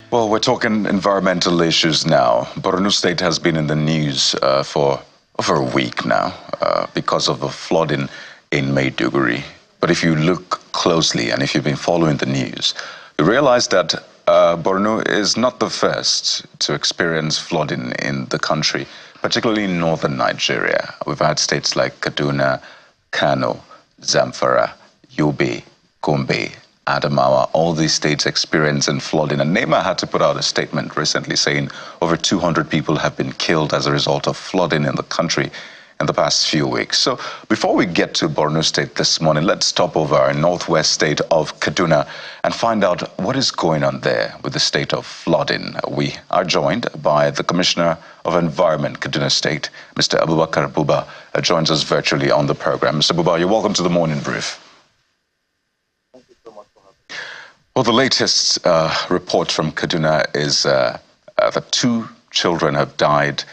Well, we're talking environmental issues now. Borno State has been in the news for over a week now because of the flooding in Maiduguri. But if you look closely and if you've been following the news, you realize that Borno is not the first to experience flooding in the country, particularly in northern Nigeria. We've had states like Kaduna, Kano, Zamfara, Yobe, Gombe, Adamawa, all these states experiencing flooding. And NEMA had to put out a statement recently saying over 200 people have been killed as a result of flooding in the country in the past few weeks. So before we get to Borno State this morning, let's stop over our northwest state of Kaduna and find out what is going on there with the state of flooding. We are joined by the Commissioner of Environment, Kaduna State, Mr. Abubakar Buba, joins us virtually on the program. Mr. Buba, you're welcome to the morning brief. Well, the latest report from Kaduna is that 2 children have died,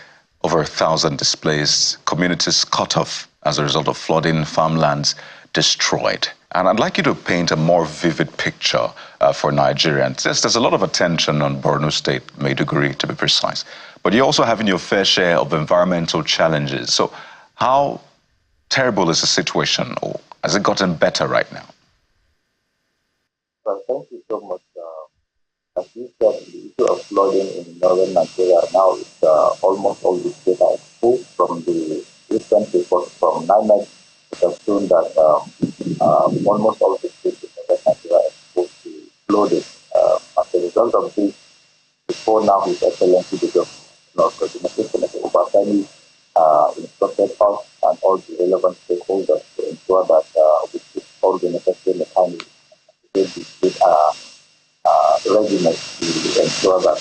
over 1,000 displaced, communities cut off as a result of flooding, farmlands destroyed. And I'd like you to paint a more vivid picture for Nigerians. Yes, there's a lot of attention on Borno State, Maiduguri to be precise, but you're also having your fair share of environmental challenges. So how terrible is the situation, or has it gotten better right now? Well, thank you so much. As you said, the issue of flooding in northern Nigeria now is almost all the states are exposed. From the recent report from NIMET, it has shown that almost all the states in northern Nigeria are exposed to flooding. As a result of this, before now, His Excellency the Governor of Kaduna State, Senator Obafemi, instructed us and all the relevant stakeholders to ensure that we put all the necessary mechanisms with readiness to ensure that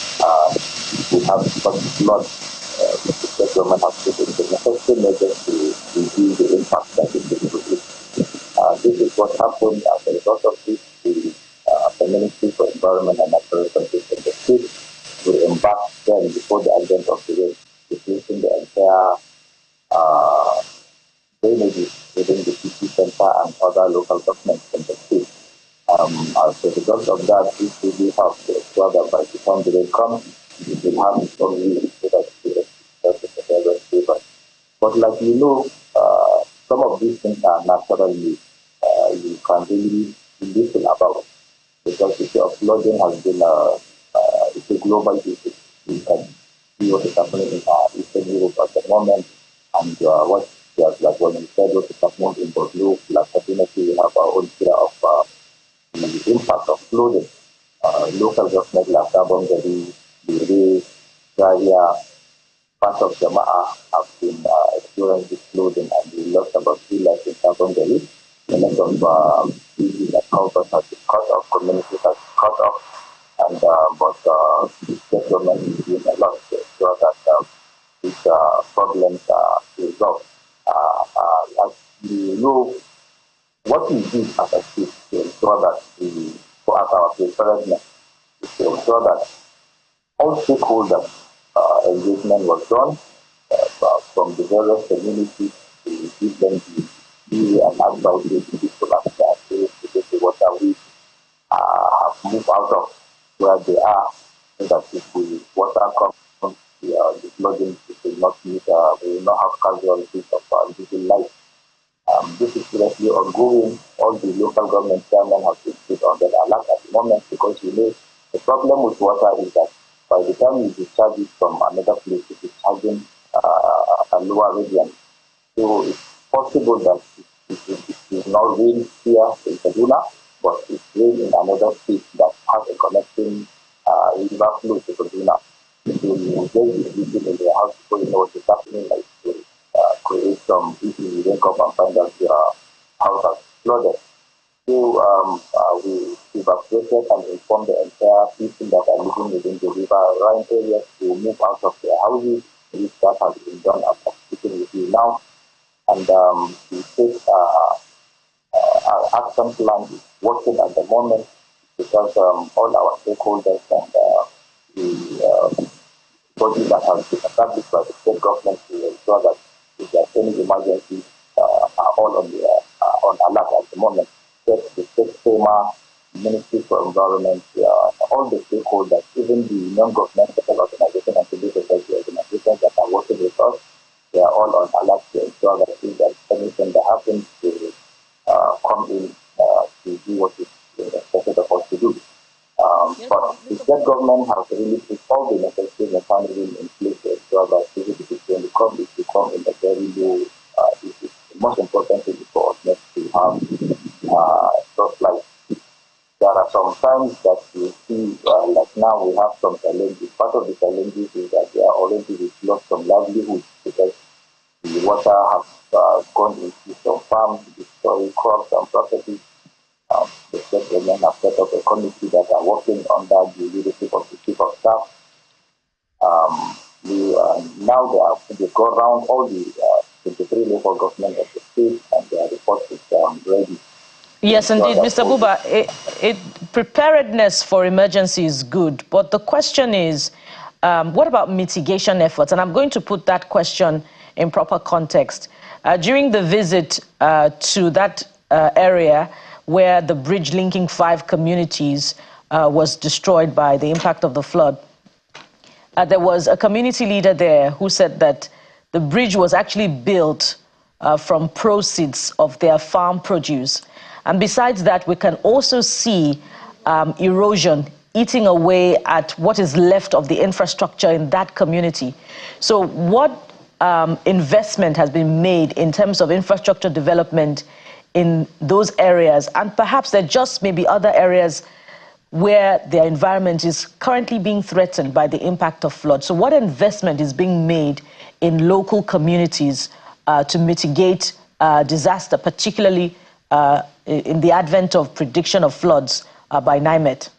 we have such flood. The state government has taken the necessary measures to reduce the impact that it will produce. This is what happened as a result of this. The Ministry for Environment and Natural Resources in the state will embark then before the advent of the rain, reducing the entire drainages within the city center and other local governments in the state. As a result of that, this really helps to ensure that by the time the rain comes, we will have some use so that the river. But like you know, some of these things are naturally you can really listen about, because the issue of flooding has been it's a global issue. You can see what is happening in Eastern Europe at the moment, and what like when you said what is happening in Borno, like definitely we have our own share of the impact of flooding. Local government like Gabon, Biri, Zaria, part of Jama'a have been experiencing flooding, and we lost about 3 lives in Gabon. A lot of buildings and houses have been cut off, communities have been cut off, and but the state government is doing a lot to ensure that these problems are resolved. As you know, what we do as a state to ensure that for our preparedness is to ensure that all stakeholders engagement was done from the various communities to give them the view and advice to people like that to get the water we have moved out of where they are, so that if the water comes, the flooding will not meet, we will not have casualties of losing life. This is seriously ongoing. All the local government chairmen have been put on the alert at the moment, because you know the problem with water is that by the time you discharge it from another place, it is charging a lower radiant. So it's possible that it will not rain here in Kaduna, but it rains in another state that has a connecting river flow to Kaduna. So you will get this in the house because you know what is happening, like to create some issues. You wake up and find that your house has flooded. So we evacuated and informed the entire people that are living within the river areas to move out of their houses, which that has been done as I'm speaking with you now. And the state action plan is working at the moment, because all our stakeholders and the body that has been established by the state government to ensure that if there are any emergencies are all on alert at the moment. The state FEMA Ministry for Environment, all the stakeholders, even the non-governmental organizations and civil society organizations that are working with us, they are all on alert to ensure that if there's anything that happens to come in to do what is expected of us to do. But the state government has really put all the necessary mechanisms in place to ensure that when the come, it will come in a very low. This is the most important thing for us next to have just like there are some times that we see, like now we have some challenges. Part of the challenges is that they are already we've lost some livelihoods because the water has gone into some farms to destroy crops and properties. The state government have set up a committee that are working under the leadership of the chief of staff. Now they go around all the 23 local government of the state and their report is ready. Yes, indeed, Mr. Buba. Preparedness for emergency is good, but the question is, what about mitigation efforts? And I'm going to put that question in proper context. During the visit to that area where the bridge linking 5 communities was destroyed by the impact of the flood, there was a community leader there who said that the bridge was actually built from proceeds of their farm produce. And besides that, we can also see erosion eating away at what is left of the infrastructure in that community. So what investment has been made in terms of infrastructure development in those areas? And perhaps there just may be other areas where their environment is currently being threatened by the impact of flood. So what investment is being made in local communities to mitigate disaster, particularly in the advent of prediction of floods by NIMET?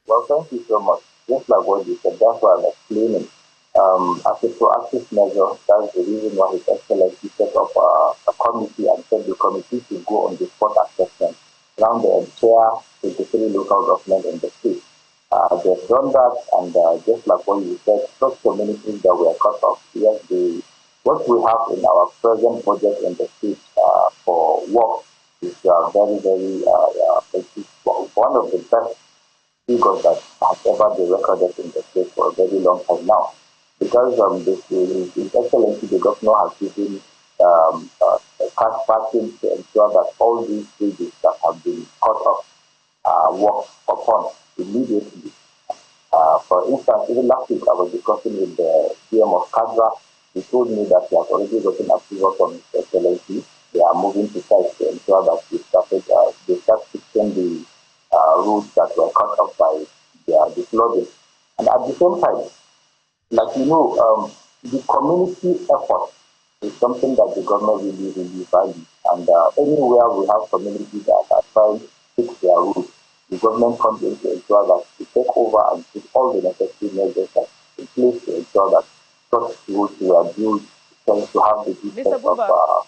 Well, thank you so much. Just like what you said, that's why I'm explaining. As a proactive measure, that's the reason why His Excellency set up a committee and set the committee to go on the spot assessment around the entire 23 local government in the state. They've done that, and just like what you said, such communities that were cut off, yes, what we have in our present budget in the state for work is very, very, it's one of the best figures that has ever been recorded in the state for a very long time now. Because His Excellency, the governor, has given cash backing to ensure that all these bridges that have been cut off worked upon immediately. For instance, even last week I was discussing with the GM of Kaduna. He told me that he has already gotten approval from His Excellency. They are moving to site to ensure that they start fixing the routes that were cut off by the flooding. And at the same time, like the community effort is something that the government really, really values. And anywhere we have communities that are trying to fix their routes, the government comes in to ensure that to take over and put all the necessary measures in place to ensure that such routes were built to have the details of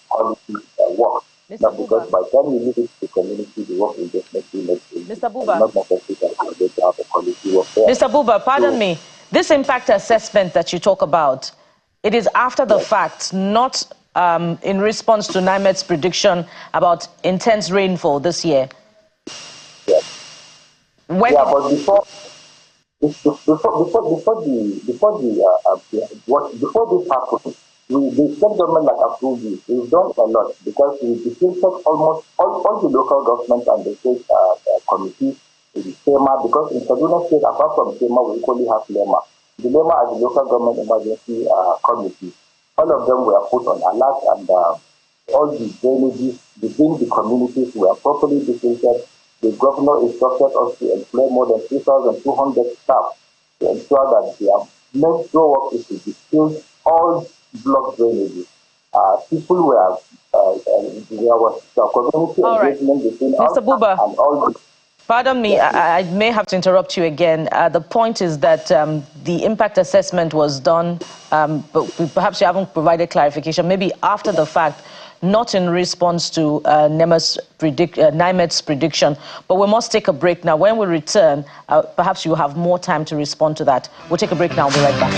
quality work. Not because by the time you leave it to the community, the work will definitely make sense. Mr. Buba. Not necessarily that they have a quality work there. Mr. Buba, pardon me. This impact assessment that you talk about, it is after the fact, not in response to NIMET's prediction about intense rainfall this year. Yes. But before this happened, the state government that approved it, we've done a lot because we defeated almost all the local governments and the state committees in SEMA, because in Kaduna State, apart from SEMA, we equally have LEMA. The LEMA are the local government emergency committees. All of them were put on alert, and all the drainages within the communities were properly defeated. The governor instructed us to employ more than 3,200 staff to ensure that their next work is to dispute all block drainages. People were, there was community engagement between us and all the... Pardon me, I may have to interrupt you again. The point is that the impact assessment was done, but perhaps you haven't provided clarification, maybe after the fact, not in response to NIMET's prediction. But we must take a break now. When we return, perhaps you have more time to respond to that. We'll take a break now. We'll be right back.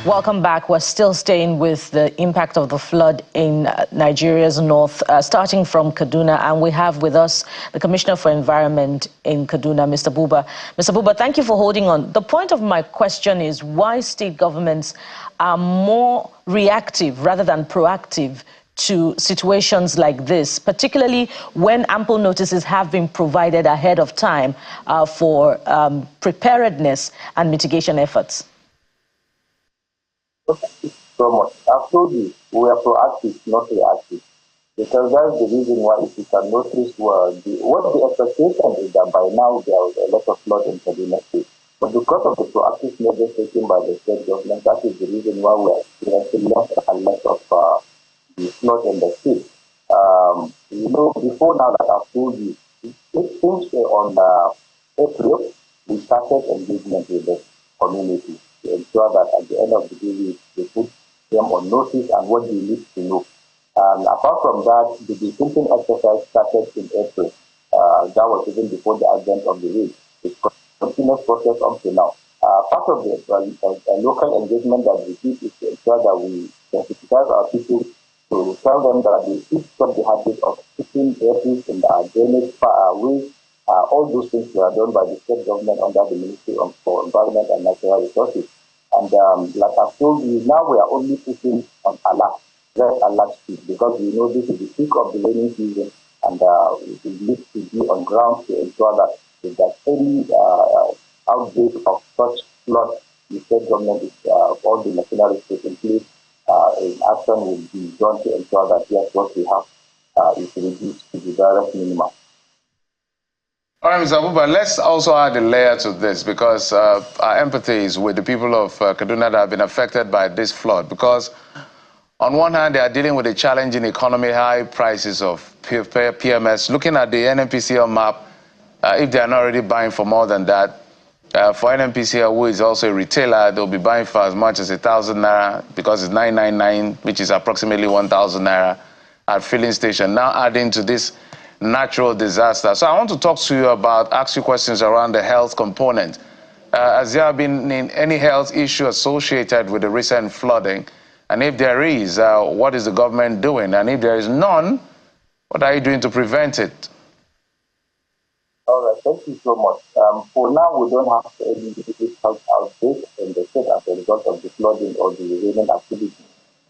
Welcome back. We're still staying with the impact of the flood in Nigeria's north, starting from Kaduna. And we have with us the Commissioner for Environment in Kaduna, Mr. Buba. Mr. Buba, thank you for holding on. The point of my question is why state governments are more reactive rather than proactive to situations like this, particularly when ample notices have been provided ahead of time for preparedness and mitigation efforts. Thank you so much. I've told you, we are proactive, not reactive. Because that's the reason why, if you can notice, what the expectation is that by now there is a lot of flood in Kaduna State. But because of the proactive measures taken by the state government, that is the reason why we are experiencing less and less of the flood in the state. Before now that I've told you, since on April, we started engagement with the community to ensure that at the end of the day, we put them on notice and what they need to know. And apart from that, the detention exercise started in April. That was even before the advent of the rain. It's a continuous process up to now. Part of the local engagement that we did is to ensure that we sensitize our people to tell them that they should stop the habit of putting airfields in our drainage ways. All those things were done by the state government under the Ministry for Environment and Natural Resources. And like I've told you, now we are only putting on alert, red alert speed, because we know this is the peak of the rainy season, and we need to be on ground to ensure that if there's any outbreak of such flood, the state government is all the machinery is put in place. Action will be done to ensure that yes, what we have is reduced to the direct minimum. All right, Mr. Abuba, let's also add a layer to this, because our empathy is with the people of Kaduna that have been affected by this flood. Because on one hand, they are dealing with a challenging economy, high prices of PMS. Looking at the NNPCL map, if they are not already buying for more than that, for NNPCL, who is also a retailer, they'll be buying for as much as 1,000 naira, because it's 999, which is approximately 1,000 naira at filling station. Now adding to this natural disaster. So I want to talk to you about, ask you questions around the health component. Has there been any health issue associated with the recent flooding? And if there is, what is the government doing? And if there is none, what are you doing to prevent it? All right, thank you so much. For now, we don't have any health outbreak in the state as a result of the flooding or the raining activity.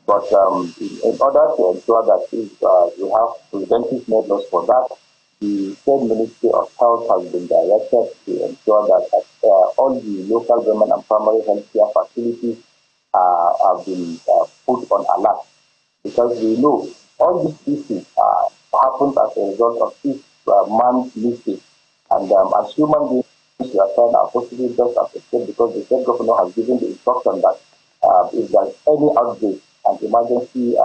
But in order to ensure that if we have preventive measures for that, the State Ministry of Health has been directed to ensure that all the local government and primary health care facilities have been put on alert. Because we know all these issues happen as a result of each man's mistake. And as human beings, we are trying our possible best as a state, because the state governor has given the instruction that if there is any outbreak, an emergency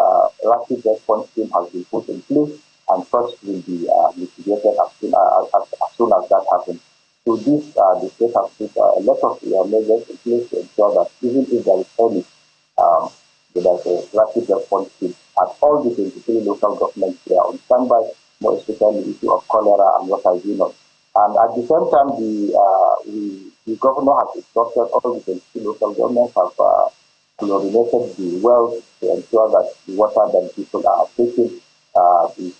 rapid response team has been put in place, and such will be mitigated as soon as that happens. So this, the state has put a lot of measures in place to ensure that even if there is any, there is a rapid response team at all the 23 local governments. They are on standby, more especially the issue of cholera and what have you not. And at the same time, the governor has instructed all the 23 local governments have chlorinated the wells to ensure that the water that people are taking is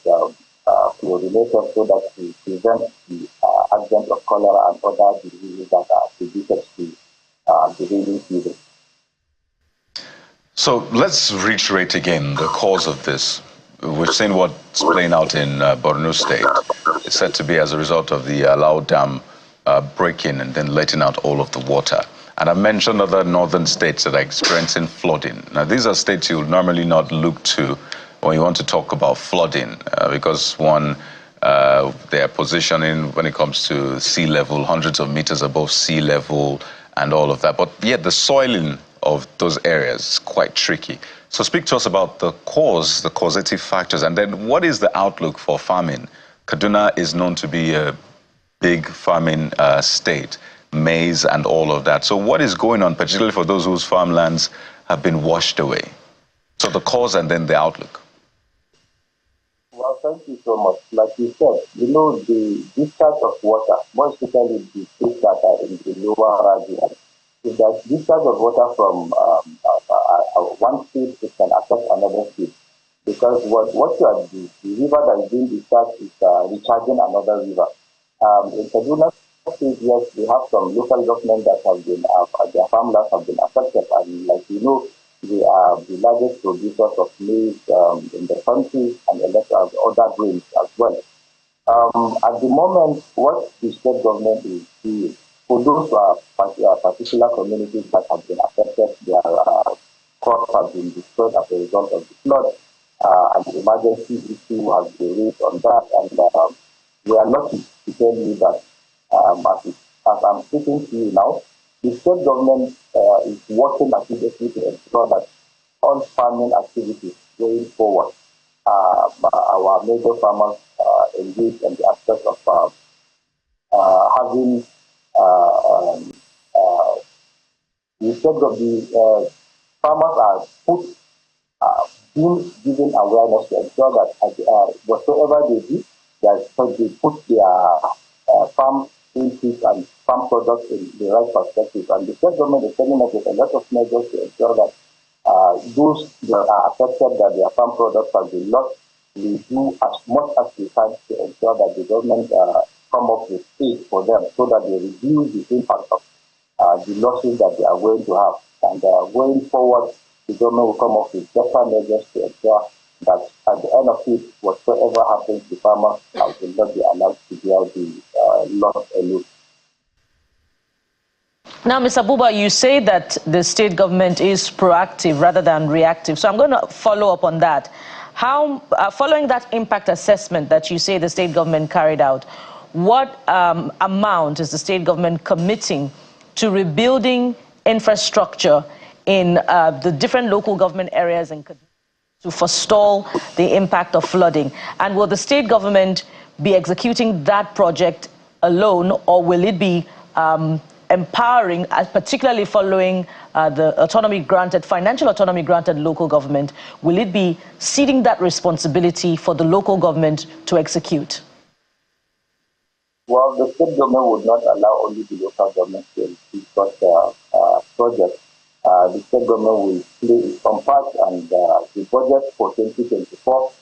chlorinated, so that we prevent the advent of cholera and other diseases that are attributed to the rainy season. So let's reiterate again the cause of this. We've seen what's playing out in Borno State. It's said to be as a result of the Alao Dam breaking and then letting out all of the water. And I mentioned other northern states that are experiencing flooding. Now, these are states you would normally not look to when you want to talk about flooding, because one, their positioning when it comes to sea level, hundreds of meters above sea level and all of that. But yet the soiling of those areas is quite tricky. So speak to us about the cause, the causative factors, and then what is the outlook for farming? Kaduna is known to be a big farming state, maize and all of that. So what is going on, particularly for those whose farmlands have been washed away? So the cause and then the outlook. Well, thank you so much. Like you said, the discharge of water, more especially the states that are in the lower region, if there's discharge of water from one state, it can affect another state. Because what you are doing, the river that is being discharged is recharging another river. In Kaduna State, yes, we have some local government that have been, their farmlands have been affected. And like you know, they are the largest producers of maize in the country and a lot of other grains as well. At the moment, what the state government is doing, for those particular communities that have been affected, their crops have been destroyed as a result of the flood, and the emergency issue has been raised on that. And we are lucky to tell you that as I'm speaking to you now, the state government is working actively to ensure that all farming activities going forward, our major farmers engage in the aspect of having instead of the farmers are put being given awareness to ensure that whatsoever they do, they put their farm inputs and farm products in the right perspective. And the state government is coming up with a lot of measures to ensure that those that are affected that their farm products have been lost, we do as much as we can to ensure that the government come up with aid for them so that they reduce the impact of the losses that they are going to have. And going forward, the government will come up with better measures to ensure that at the end of it, whatsoever happens to farmers will not be allowed to bear the loss alone. Now, Mr. Buba, you say that the state government is proactive rather than reactive. So I'm going to follow up on that. How, following that impact assessment that you say the state government carried out, what amount is the state government committing to rebuilding infrastructure in the different local government areas in Kaduna to forestall the impact of flooding? And will the state government be executing that project alone, or will it be empowering, particularly following the autonomy granted, financial autonomy granted local government? Will it be ceding that responsibility for the local government to execute? Well, the state government would not allow only the local government to execute such projects. The state government will play its own part, and the budget for 2024,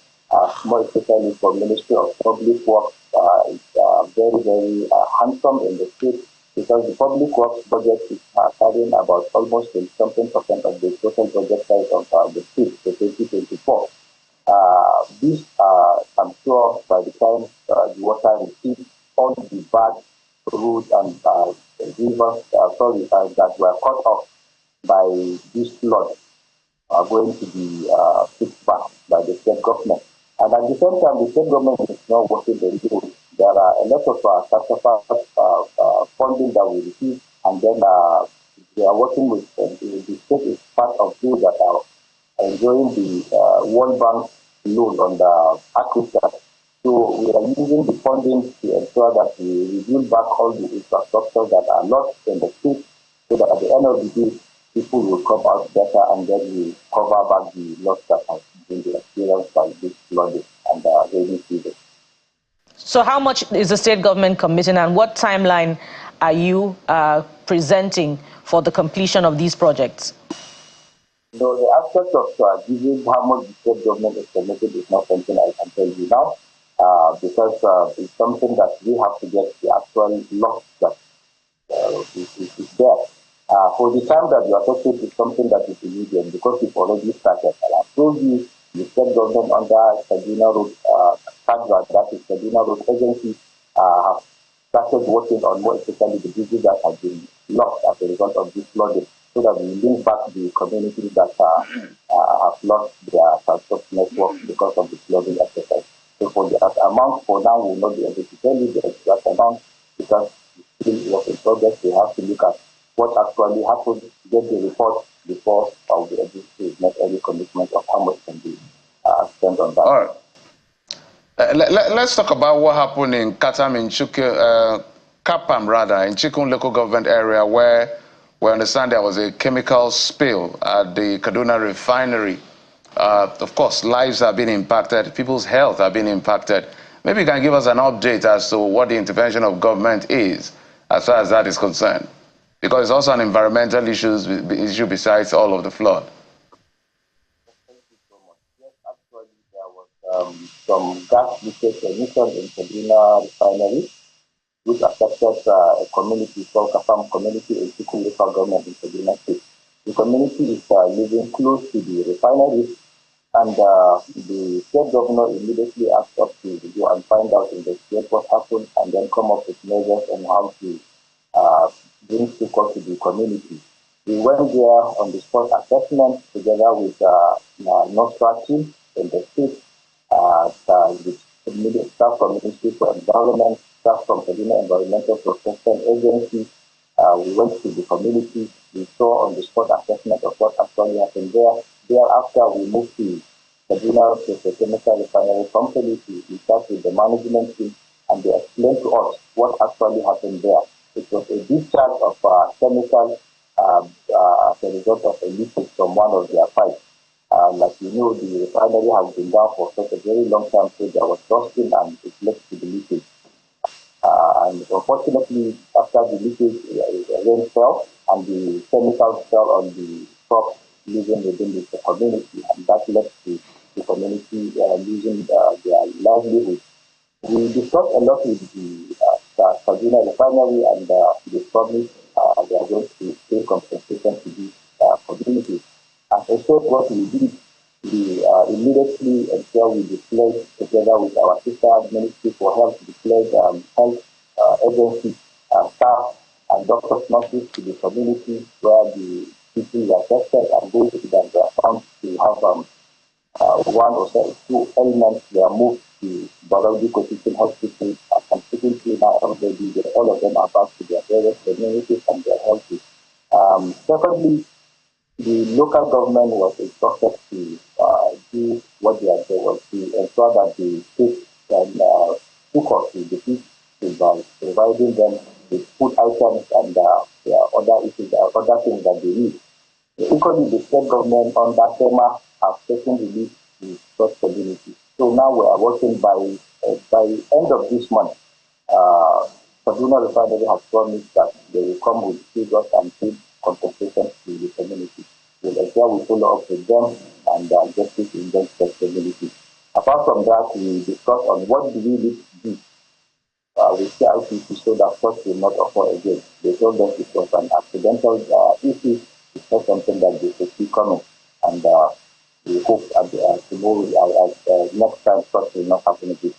more especially for Ministry of Public Works, is very, very handsome in the state, because the public works budget is carrying about almost 20% of the total budget size of the state for 2024. This, I'm sure, by the time the water receives all the bad roads and rivers, that were cut off by this flood, are going to be fixed back by the state government. And at the same time, the state government is not working the road. There are a lot of funding that we receive, and then they are working with the state is part of those that are enjoying the World Bank loan on the agriculture. So we are using the funding to ensure that we rebuild back all the infrastructure that are lost in the state, so that at the end of the day, people will come out better, and then we cover back the loss that has been experienced by this flooding and rainy season. So how much is the state government committing, and what timeline are you presenting for the completion of these projects? So the aspect of giving how much the state government is committed is not something I can tell you now, because it's something that we have to get the actual loss that is there. For the time that you are talking, is something that is immediate, because we've already started. And I told you, the state government under Kaduna Road, that is Kaduna Road Agency, have started working on more especially the bridges that have been lost as a result of this flooding, so that we link back the communities that have lost their transport network because of the flooding exercise. So for the amount, for now, we will not be able to tell you the exact amount, because it's still work in progress. We have to look at what actually happened, get the report before I'll be able to make any commitment of how much can be spent on that. All right. Let's talk about what happened in Kapam in Chikun local government area, where we understand there was a chemical spill at the Kaduna refinery. Of course, lives have been impacted, people's health have been impacted. Maybe you can give us an update as to what the intervention of government is, as far as that is concerned. Because it's also an environmental issue besides all of the flood. Thank you so much. Yes, actually, there was some gas leakage emission in Kaduna refinery, which affected a community called Kasam community in Chiku local government in Kaduna State. The community is living close to the refinery, and the state governor immediately asked us to go and find out, investigate what happened, and then come up with measures on how to bring support to the community. We went there on the spot assessment together with Nostra team in the state, with staff from the Ministry for Environment, staff from the Environmental Protection Agency. We went to the community. We saw on the spot assessment of what actually happened there. Thereafter, we moved to Kaduna Petrochemical Refinery Company to start with the management team, and they explained to us what actually happened there. It was a discharge of chemical as a result of a leakage from one of their pipes. Like you know, the refinery has been down for such a very long time, so there was rusting and it led to the leakage. And unfortunately, after the leakage, rain fell and the chemicals fell on the crops living within the community, and that led to the community losing their livelihood. We discussed a lot with the Kaduna refinery, and they promised they are going to pay compensation to these communities. As I said, what we did, we immediately ensure we deployed together with our sister Ministry for Health, deployed health agency staff and doctors, nurses to the community where the people were tested, and those that were found to have one or two elements were moved to Barodi Teaching Hospital, and consequently now already all of them are back to their various communities and their health. Secondly, the local government was instructed to do what they are doing, was to ensure that the state can hook up to the people by providing them with food items and other issues, other things that they need. Equally, the state government under FEMA have taken the lead to such communities. So now we are working by end of this month. Kaduna Refinery has promised that they will come with figures and paid compensation to the community. We'll ensure we follow up with them and justice in the community. Apart from that, we discussed on what do we need to do with CIPC so that such will not occur again. They told us it was an accidental issue. It's not something that they should see coming. And we hope tomorrow, next time, such will not happen again.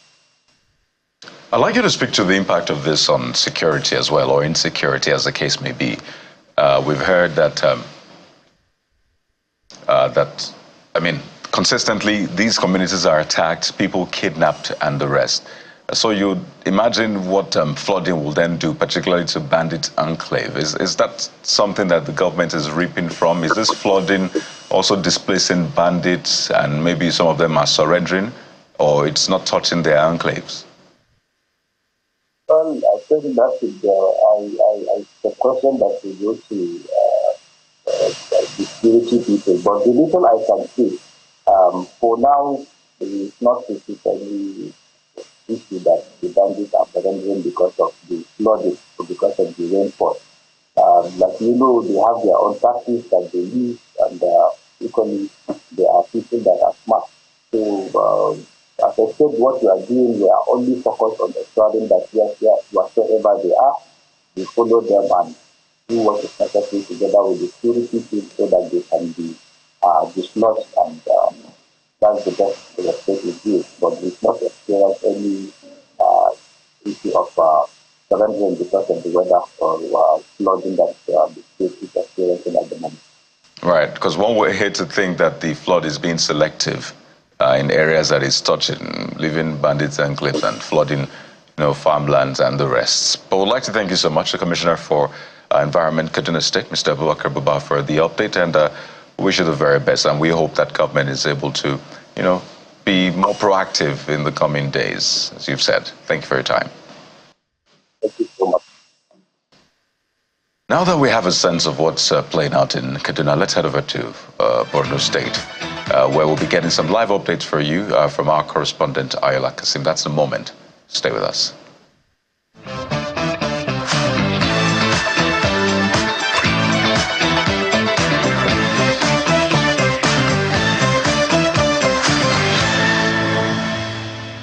I'd like you to speak to the impact of this on security as well, or insecurity, as the case may be. We've heard that, consistently these communities are attacked, people kidnapped, and the rest. So you imagine what flooding will then do, particularly to bandit enclave. Is that something that the government is reaping from? Is this flooding also displacing bandits, and maybe some of them are surrendering, or it's not touching their enclaves? Well, I think that is the question that we go to the security people. But the little I can see, for now, it is not specifically issue that the bandits are surrendering because of the flooding or because of the rainfall. Like you know, they have their own tactics that they use, and equally, there are people that are smart. So, as I said, what we are doing, we are only focused on ensuring that wherever they are, we follow them and do what is necessary together with the security team so that they can be dislodged, and that's the best respect we do. But we've not experienced any issue of surrendering because of the weather or flooding that the state is experiencing at the moment. Right, because one would hate to think that the flood is being selective in areas that it's touching, leaving bandits enclaves and flooding, farmlands and the rest. But we'd like to thank you so much, the Commissioner for Environment, Kaduna State, Mr. Abubakar Buba, for the update, and wish you the very best. And we hope that government is able to, be more proactive in the coming days, as you've said. Thank you for your time. Thank you so much. Now that we have a sense of what's playing out in Kaduna, let's head over to Borno State, where we'll be getting some live updates for you from our correspondent, Ayola Kasim. That's the moment. Stay with us.